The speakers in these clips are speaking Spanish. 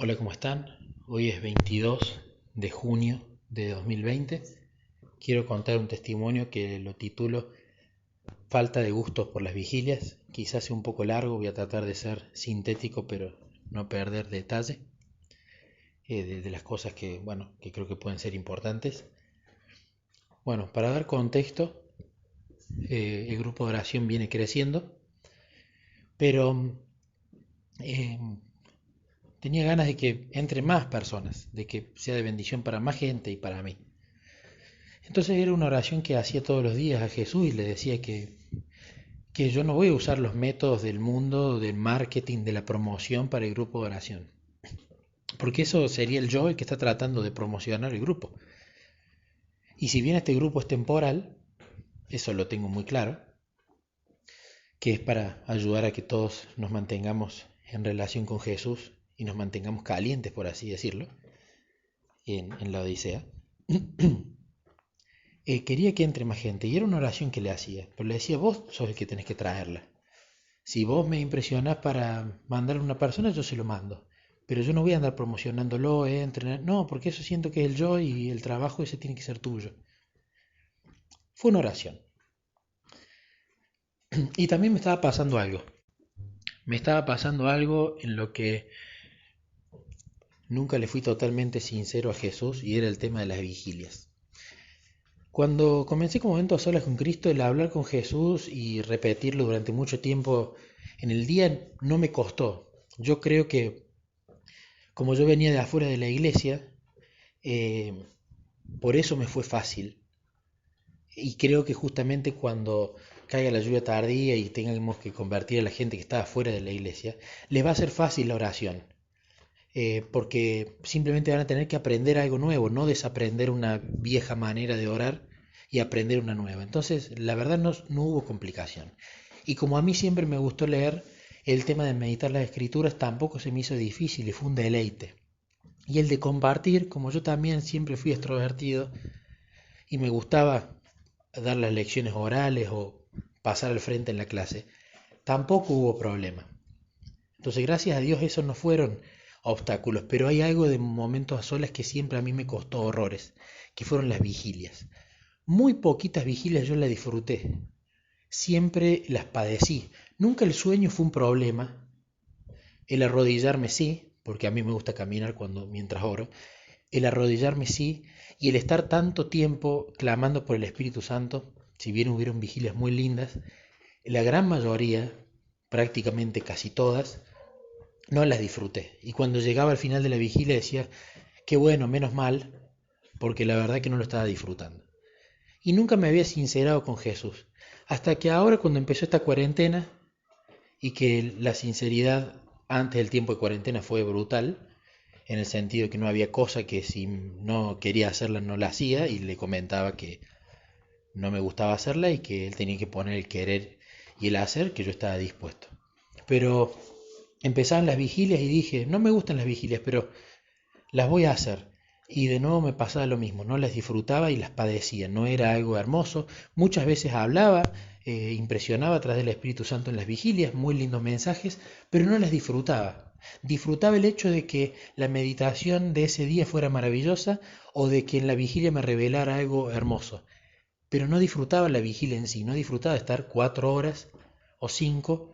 Hola, ¿cómo están? Hoy es 22 de junio de 2020. Quiero contar un testimonio que lo titulo Falta de gustos por las vigilias. Quizás sea un poco largo, voy a tratar de ser sintético, pero no perder detalle de las cosas que creo que pueden ser importantes. Bueno, para dar contexto, el grupo de oración viene creciendo, pero eh, tenía ganas de que entre más personas, de que sea de bendición para más gente y para mí. Entonces era una oración que hacía todos los días a Jesús y le decía que yo no voy a usar los métodos del mundo, del marketing, de la promoción para el grupo de oración. Porque eso sería el yo el que está tratando de promocionar el grupo. Y si bien este grupo es temporal, eso lo tengo muy claro, que es para ayudar a que todos nos mantengamos en relación con Jesús y nos mantengamos calientes, por así decirlo, en la Odisea. Quería que entre más gente y era una oración que le hacía, pero le decía, vos sos el que tenés que traerla. Si vos me impresionás para mandar a una persona, yo se lo mando. Pero yo no voy a andar promocionándolo, entrenar. No, porque eso siento que es el yo y el trabajo ese tiene que ser tuyo. Fue una oración. Y también me estaba pasando algo. Me estaba pasando algo en lo que nunca le fui totalmente sincero a Jesús y era el tema de las vigilias. Cuando comencé con momentos a solas con Cristo, el hablar con Jesús y repetirlo durante mucho tiempo en el día no me costó. Yo creo que como yo venía de afuera de la iglesia, eh, por eso me fue fácil. Y creo que justamente cuando caiga la lluvia tardía y tengamos que convertir a la gente que está fuera de la iglesia, les va a ser fácil la oración. Porque simplemente van a tener que aprender algo nuevo, no desaprender una vieja manera de orar y aprender una nueva. Entonces, la verdad no hubo complicación. Y como a mí siempre me gustó leer, el tema de meditar las escrituras tampoco se me hizo difícil y fue un deleite. Y el de compartir, como yo también siempre fui extrovertido y me gustaba dar las lecciones orales o pasar al frente en la clase, tampoco hubo problema. Entonces, gracias a Dios, esos no fueron obstáculos, pero hay algo de momentos a solas que siempre a mí me costó horrores, que fueron las vigilias. Muy poquitas vigilias yo las disfruté, siempre las padecí. Nunca el sueño fue un problema, el arrodillarme sí, porque a mí me gusta caminar mientras oro, el arrodillarme sí, y el estar tanto tiempo clamando por el Espíritu Santo, si bien hubieron vigilias muy lindas, la gran mayoría, prácticamente casi todas, no las disfruté. Y cuando llegaba al final de la vigilia decía, qué bueno, menos mal, porque la verdad que no lo estaba disfrutando. Y nunca me había sincerado con Jesús. Hasta que ahora cuando empezó esta cuarentena, y que la sinceridad antes del tiempo de cuarentena fue brutal, en el sentido que no había cosa que si no quería hacerla no la hacía, y le comentaba que no me gustaba hacerla y que él tenía que poner el querer y el hacer, que yo estaba dispuesto. Pero empezaban las vigilias y dije, no me gustan las vigilias, pero las voy a hacer. Y de nuevo me pasaba lo mismo, no las disfrutaba y las padecía, no era algo hermoso. Muchas veces hablaba, impresionaba a través del Espíritu Santo en las vigilias, muy lindos mensajes, pero no las disfrutaba. Disfrutaba el hecho de que la meditación de ese día fuera maravillosa o de que en la vigilia me revelara algo hermoso, pero no disfrutaba la vigilia en sí, no disfrutaba estar 4 horas o 5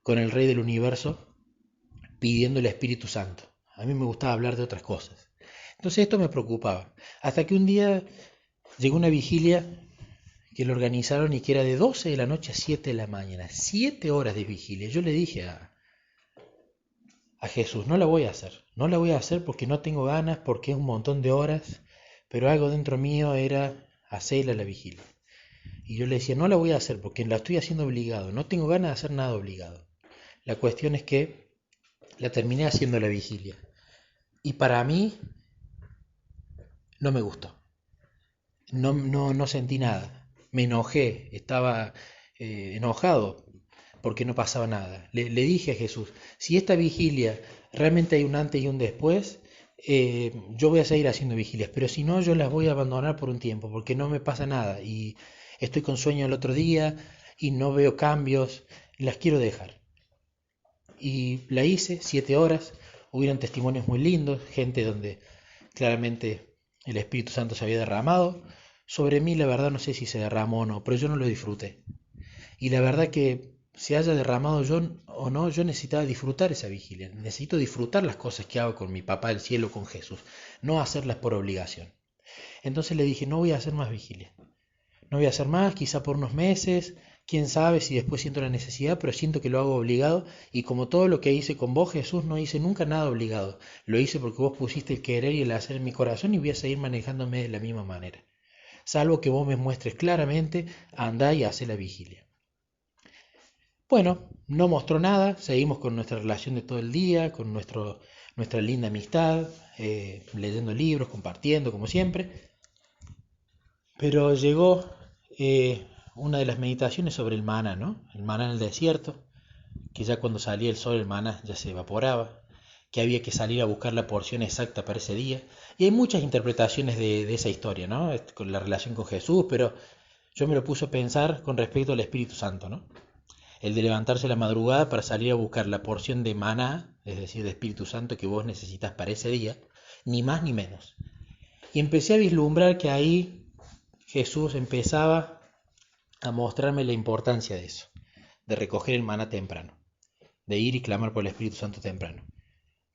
con el Rey del Universo pidiendo el Espíritu Santo. A mí me gustaba hablar de otras cosas. Entonces esto me preocupaba. Hasta que un día llegó una vigilia que lo organizaron y que era de 12 de la noche a 7 de la mañana. 7 horas de vigilia. Yo le dije a Jesús, no la voy a hacer. No la voy a hacer porque no tengo ganas, porque es un montón de horas, pero algo dentro mío era hacerla la vigilia. Y yo le decía, no la voy a hacer porque la estoy haciendo obligado. No tengo ganas de hacer nada obligado. La cuestión es que la terminé haciendo la vigilia. Y para mí no me gustó. No sentí nada. Me enojé, estaba enojado porque no pasaba nada. Le dije a Jesús, si esta vigilia realmente hay un antes y un después, yo voy a seguir haciendo vigilias, pero si no, yo las voy a abandonar por un tiempo porque no me pasa nada y estoy con sueño el otro día y no veo cambios, las quiero dejar. Y la hice 7 horas, hubieron testimonios muy lindos, gente donde claramente el Espíritu Santo se había derramado. Sobre mí, la verdad, no sé si se derramó o no, pero yo no lo disfruté. Y la verdad que se haya derramado yo o no, yo necesitaba disfrutar esa vigilia. Necesito disfrutar las cosas que hago con mi papá del cielo, con Jesús, no hacerlas por obligación. Entonces le dije, no voy a hacer más vigilia. No voy a hacer más, quizá por unos meses, quién sabe si después siento la necesidad, pero siento que lo hago obligado. Y como todo lo que hice con vos, Jesús, no hice nunca nada obligado. Lo hice porque vos pusiste el querer y el hacer en mi corazón y voy a seguir manejándome de la misma manera. Salvo que vos me muestres claramente, andá y hacé la vigilia. Bueno, no mostró nada, seguimos con nuestra relación de todo el día, con nuestra linda amistad, leyendo libros, compartiendo como siempre. Pero llegó una de las meditaciones sobre el maná, ¿no? El maná en el desierto, que ya cuando salía el sol el maná ya se evaporaba, que había que salir a buscar la porción exacta para ese día. Y hay muchas interpretaciones de esa historia, ¿no? Con la relación con Jesús, pero yo me lo puse a pensar con respecto al Espíritu Santo, ¿no? El de levantarse a la madrugada para salir a buscar la porción de maná, es decir, de Espíritu Santo que vos necesitas para ese día, ni más ni menos. Y empecé a vislumbrar que ahí Jesús empezaba a mostrarme la importancia de eso, de recoger el maná temprano, de ir y clamar por el Espíritu Santo temprano.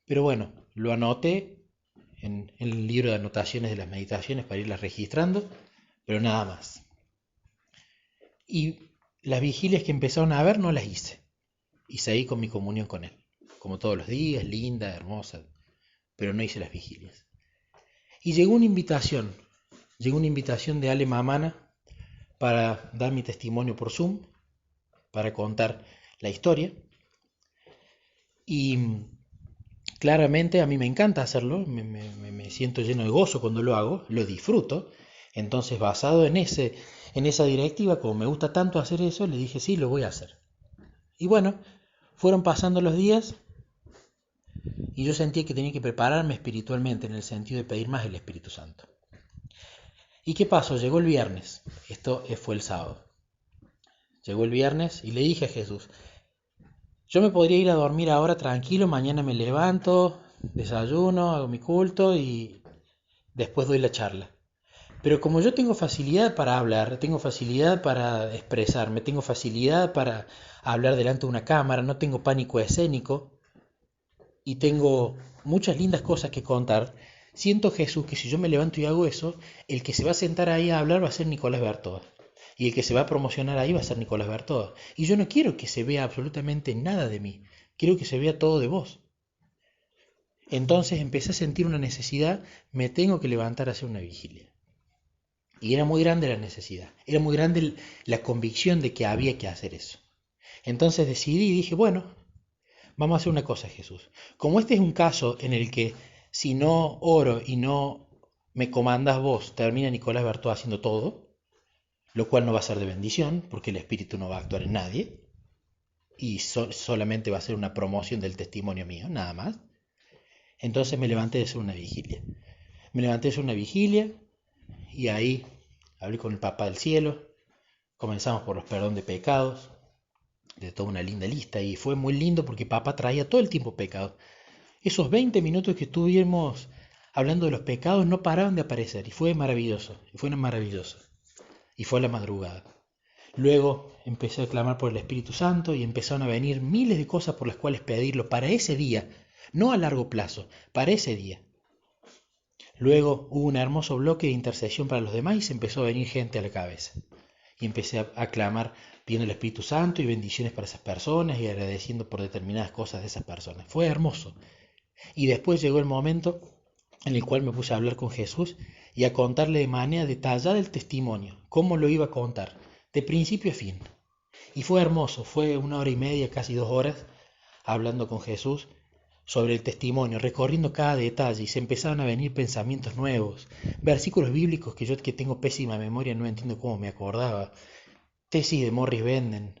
Pero bueno, lo anoté en el libro de anotaciones de las meditaciones para irlas registrando, pero nada más. Y las vigilias que empezaron a ver no las hice. Y seguí con mi comunión con él, como todos los días, linda, hermosa, pero no hice las vigilias. Y llegó una invitación de Ale Mamana para dar mi testimonio por Zoom, para contar la historia. Y claramente a mí me encanta hacerlo, me siento lleno de gozo cuando lo hago, lo disfruto. Entonces, basado en esa directiva, como me gusta tanto hacer eso, le dije, sí, lo voy a hacer. Y bueno, fueron pasando los días y yo sentía que tenía que prepararme espiritualmente en el sentido de pedir más el Espíritu Santo. ¿Y qué pasó? Llegó el viernes, esto fue el sábado. Llegó el viernes y le dije a Jesús, yo me podría ir a dormir ahora tranquilo, mañana me levanto, desayuno, hago mi culto y después doy la charla. Pero como yo tengo facilidad para hablar, tengo facilidad para expresarme, tengo facilidad para hablar delante de una cámara, no tengo pánico escénico y tengo muchas lindas cosas que contar, siento, Jesús, que si yo me levanto y hago eso, el que se va a sentar ahí a hablar va a ser Nicolás Bertoa. Y el que se va a promocionar ahí va a ser Nicolás Bertoa. Y yo no quiero que se vea absolutamente nada de mí, quiero que se vea todo de vos. Entonces empecé a sentir una necesidad, me tengo que levantar a hacer una vigilia. Y era muy grande la necesidad, era muy grande la convicción de que había que hacer eso. Entonces decidí y dije, bueno, vamos a hacer una cosa, Jesús. Como este es un caso en el que si no oro y no me comandas vos, termina Nicolás Bertoa haciendo todo, lo cual no va a ser de bendición, porque el Espíritu no va a actuar en nadie, y solamente va a ser una promoción del testimonio mío, nada más. Entonces me levanté de hacer una vigilia. Me levanté de hacer una vigilia, y ahí hablé con el Papá del Cielo, comenzamos por los perdón de pecados, de toda una linda lista, y fue muy lindo porque Papá traía todo el tiempo pecados. Esos 20 minutos que estuvimos hablando de los pecados no paraban de aparecer, y fue maravilloso, y fue a la madrugada. Luego empecé a clamar por el Espíritu Santo y empezaron a venir miles de cosas por las cuales pedirlo para ese día, no a largo plazo, para ese día. Luego hubo un hermoso bloque de intercesión para los demás y se empezó a venir gente a la cabeza. Y empecé a clamar pidiendo el Espíritu Santo y bendiciones para esas personas y agradeciendo por determinadas cosas de esas personas. Fue hermoso. Y después llegó el momento en el cual me puse a hablar con Jesús y a contarle de manera detallada el testimonio, cómo lo iba a contar, de principio a fin. Y fue hermoso, fue 1 hora y media, casi 2 horas, hablando con Jesús sobre el testimonio, recorriendo cada detalle, y se empezaron a venir pensamientos nuevos, versículos bíblicos que yo, que tengo pésima memoria, no entiendo cómo me acordaba, tesis de Morris Benden,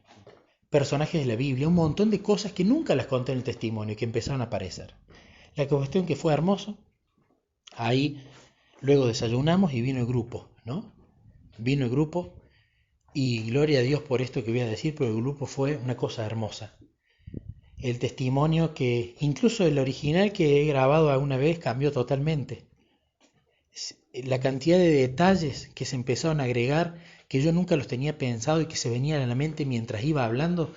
personajes de la Biblia, un montón de cosas que nunca las conté en el testimonio y que empezaron a aparecer. La cuestión que fue hermoso, ahí luego desayunamos y vino el grupo, ¿no? Vino el grupo y gloria a Dios por esto que voy a decir, pero el grupo fue una cosa hermosa. el testimonio que incluso el original que he grabado alguna vez cambió totalmente. La cantidad de detalles que se empezaron a agregar, que yo nunca los tenía pensado y que se venían a la mente mientras iba hablando,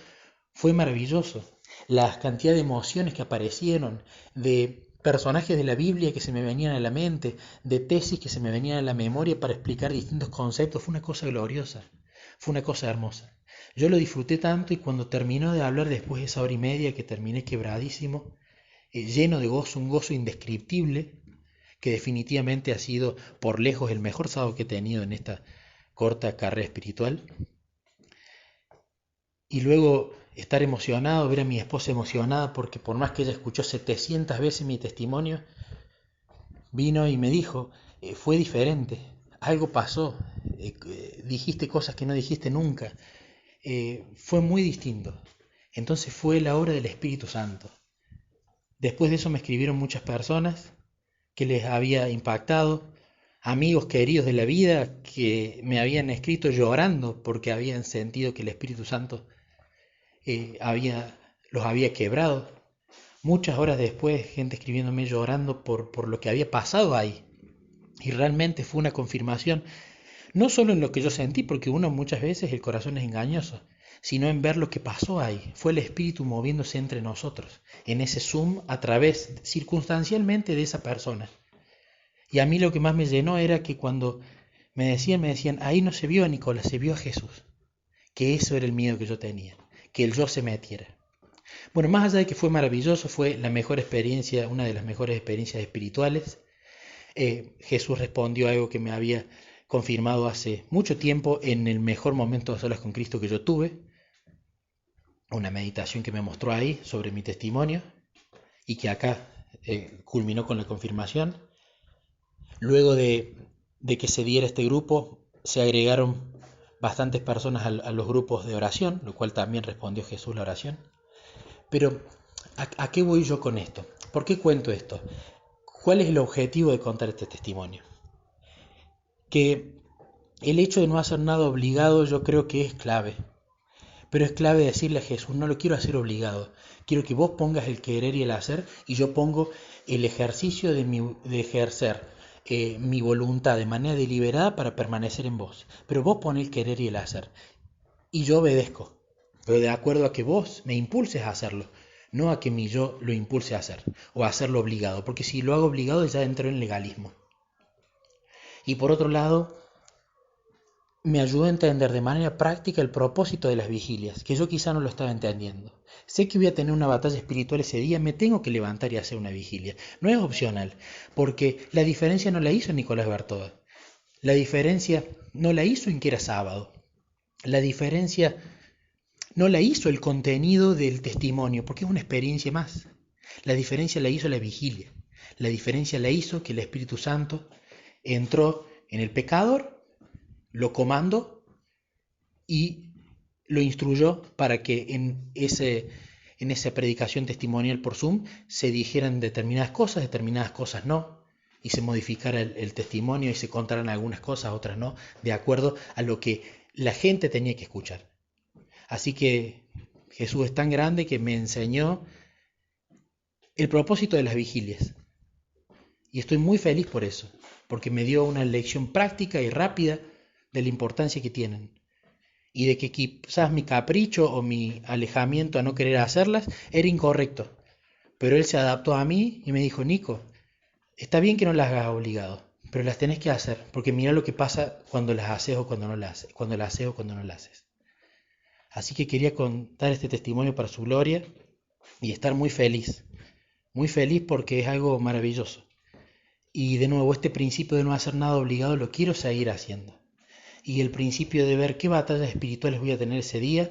fue maravilloso. La cantidad de emociones que aparecieron, de personajes de la Biblia que se me venían a la mente, de tesis que se me venían a la memoria para explicar distintos conceptos, fue una cosa gloriosa, fue una cosa hermosa. Yo lo disfruté tanto y cuando terminó de hablar después de esa hora y media que terminé quebradísimo, lleno de gozo, un gozo indescriptible, que definitivamente ha sido por lejos el mejor sábado que he tenido en esta corta carrera espiritual. Y luego estar emocionado, ver a mi esposa emocionada, porque por más que ella escuchó 700 veces mi testimonio, vino y me dijo, fue diferente, algo pasó, dijiste cosas que no dijiste nunca, fue muy distinto. Entonces fue la obra del Espíritu Santo. Después de eso me escribieron muchas personas que les había impactado, amigos queridos de la vida que me habían escrito llorando porque habían sentido que el Espíritu Santo los había quebrado. Muchas horas después, gente escribiéndome llorando por lo que había pasado ahí. Y realmente fue una confirmación, no solo en lo que yo sentí, porque uno muchas veces el corazón es engañoso, sino en ver lo que pasó ahí. Fue el Espíritu moviéndose entre nosotros, en ese Zoom, a través, circunstancialmente, de esa persona. Y a mí lo que más me llenó era que cuando me decían, ahí no se vio a Nicolás, se vio a Jesús. Que eso era el miedo que yo tenía, que el yo se metiera. Bueno, más allá de que fue maravilloso, fue la mejor experiencia, una de las mejores experiencias espirituales. Jesús respondió a algo que me había confirmado hace mucho tiempo en el mejor momento de solas con Cristo que yo tuve, una meditación que me mostró ahí sobre mi testimonio y que acá culminó con la confirmación. Luego de que se diera este grupo, se agregaron bastantes personas a los grupos de oración, lo cual también respondió Jesús la oración. Pero, ¿a qué voy yo con esto? ¿Por qué cuento esto? ¿Cuál es el objetivo de contar este testimonio? Que el hecho de no hacer nada obligado yo creo que es clave. Pero es clave decirle a Jesús, no lo quiero hacer obligado. Quiero que vos pongas el querer y el hacer y yo pongo el ejercicio de ejercer mi voluntad de manera deliberada para permanecer en vos. Pero vos pones el querer y el hacer. Y yo obedezco. Pero de acuerdo a que vos me impulses a hacerlo. No a que mi yo lo impulse a hacer. O a hacerlo obligado. Porque si lo hago obligado ya entro en legalismo. Y por otro lado, me ayudó a entender de manera práctica el propósito de las vigilias, que yo quizá no lo estaba entendiendo. Sé que voy a tener una batalla espiritual ese día, me tengo que levantar y hacer una vigilia. No es opcional, porque la diferencia no la hizo Nicolás Bertoda. La diferencia no la hizo en que era sábado. La diferencia no la hizo el contenido del testimonio, porque es una experiencia más. La diferencia la hizo la vigilia. La diferencia la hizo que el Espíritu Santo entró en el pecador, lo comandó y lo instruyó para que en esa predicación testimonial por Zoom se dijeran determinadas cosas no, y se modificara el testimonio y se contaran algunas cosas, otras no, de acuerdo a lo que la gente tenía que escuchar. Así que Jesús es tan grande que me enseñó el propósito de las vigilias. Y estoy muy feliz por eso, porque me dio una lección práctica y rápida de la importancia que tienen. Y de que quizás mi capricho o mi alejamiento a no querer hacerlas era incorrecto. Pero él se adaptó a mí y me dijo, Nico, está bien que no las hagas obligado, pero las tenés que hacer, porque mira lo que pasa cuando las haces o cuando no las haces, cuando las haces o cuando no las haces. Así que quería contar este testimonio para su gloria y estar muy feliz porque es algo maravilloso. Y de nuevo, este principio de no hacer nada obligado lo quiero seguir haciendo. Y el principio de ver qué batallas espirituales voy a tener ese día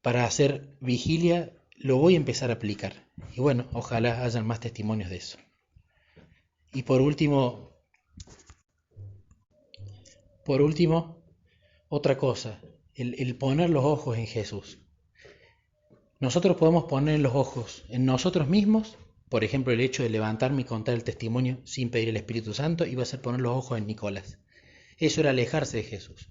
para hacer vigilia, lo voy a empezar a aplicar. Y bueno, ojalá hayan más testimonios de eso. Y por último, otra cosa, el poner los ojos en Jesús. Nosotros podemos poner los ojos en nosotros mismos, por ejemplo, el hecho de levantarme y contar el testimonio sin pedir el Espíritu Santo iba a ser poner los ojos en Nicolás. Eso era alejarse de Jesús.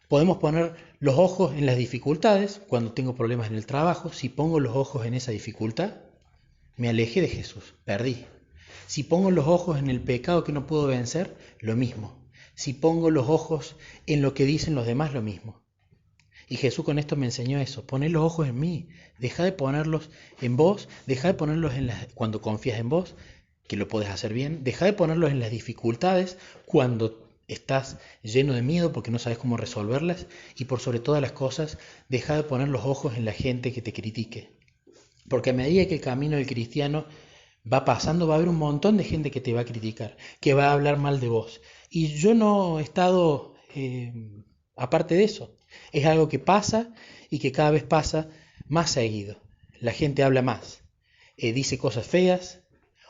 Podemos poner los ojos en las dificultades cuando tengo problemas en el trabajo. Si pongo los ojos en esa dificultad, me alejé de Jesús, perdí. Si pongo los ojos en el pecado que no puedo vencer, lo mismo. Si pongo los ojos en lo que dicen los demás, lo mismo. Y Jesús con esto me enseñó eso, poner los ojos en mí, deja de ponerlos en vos, deja de ponerlos cuando confías en vos, que lo puedes hacer bien, deja de ponerlos en las dificultades cuando estás lleno de miedo porque no sabes cómo resolverlas, y por sobre todas las cosas, deja de poner los ojos en la gente que te critique. Porque a medida que el camino del cristiano va pasando, va a haber un montón de gente que te va a criticar, que va a hablar mal de vos. Y yo no he estado aparte de eso. Es algo que pasa y que cada vez pasa más seguido. La gente habla más, dice cosas feas,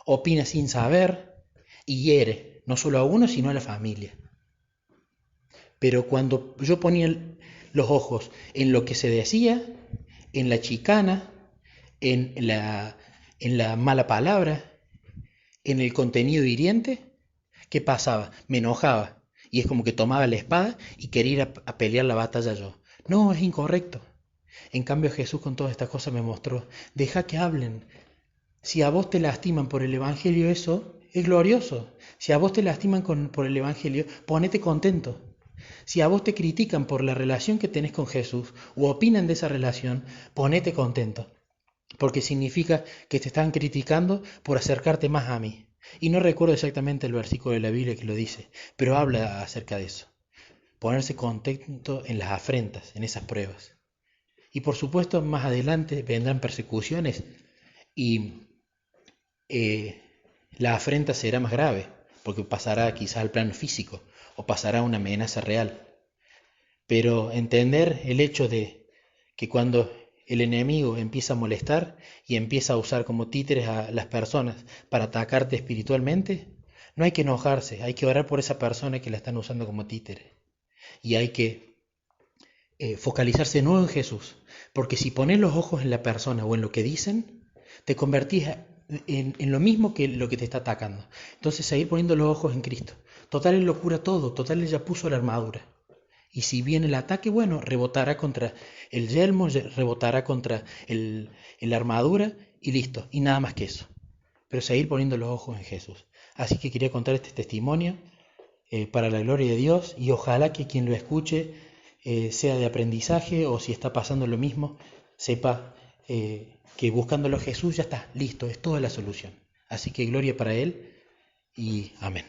opina sin saber y hiere, no solo a uno, sino a la familia. Pero cuando yo ponía los ojos en lo que se decía, en la chicana, en la mala palabra, en el contenido hiriente, ¿qué pasaba? Me enojaba y es como que tomaba la espada y quería ir a pelear la batalla yo. No, es incorrecto. En cambio Jesús con todas estas cosas me mostró, deja que hablen. Si a vos te lastiman por el Evangelio, eso es glorioso. Si a vos te lastiman por el Evangelio, ponete contento. Si a vos te critican por la relación que tenés con Jesús o opinan de esa relación, ponete contento. Porque significa que te están criticando por acercarte más a mí. Y no recuerdo exactamente el versículo de la Biblia que lo dice, pero habla acerca de eso. Ponerse contento en las afrentas, en esas pruebas. Y por supuesto, más adelante vendrán persecuciones y la afrenta será más grave, porque pasará quizás al plano físico o pasará a una amenaza real. Pero entender el hecho de que cuando el enemigo empieza a molestar y empieza a usar como títeres a las personas para atacarte espiritualmente, no hay que enojarse, hay que orar por esa persona que la están usando como títere. Y hay que focalizarse de nuevo en Jesús, porque si pones los ojos en la persona o en lo que dicen, te convertís en lo mismo que lo que te está atacando. Entonces seguir poniendo los ojos en Cristo. Total, Él lo cura todo, total, Él ya puso la armadura. Y si viene el ataque, bueno, rebotará contra el yelmo, rebotará contra la armadura y listo, y nada más que eso. Pero seguir poniendo los ojos en Jesús. Así que quería contar este testimonio para la gloria de Dios y ojalá que quien lo escuche sea de aprendizaje o si está pasando lo mismo, sepa que buscándolo a Jesús ya está, listo, es toda la solución. Así que gloria para Él y amén.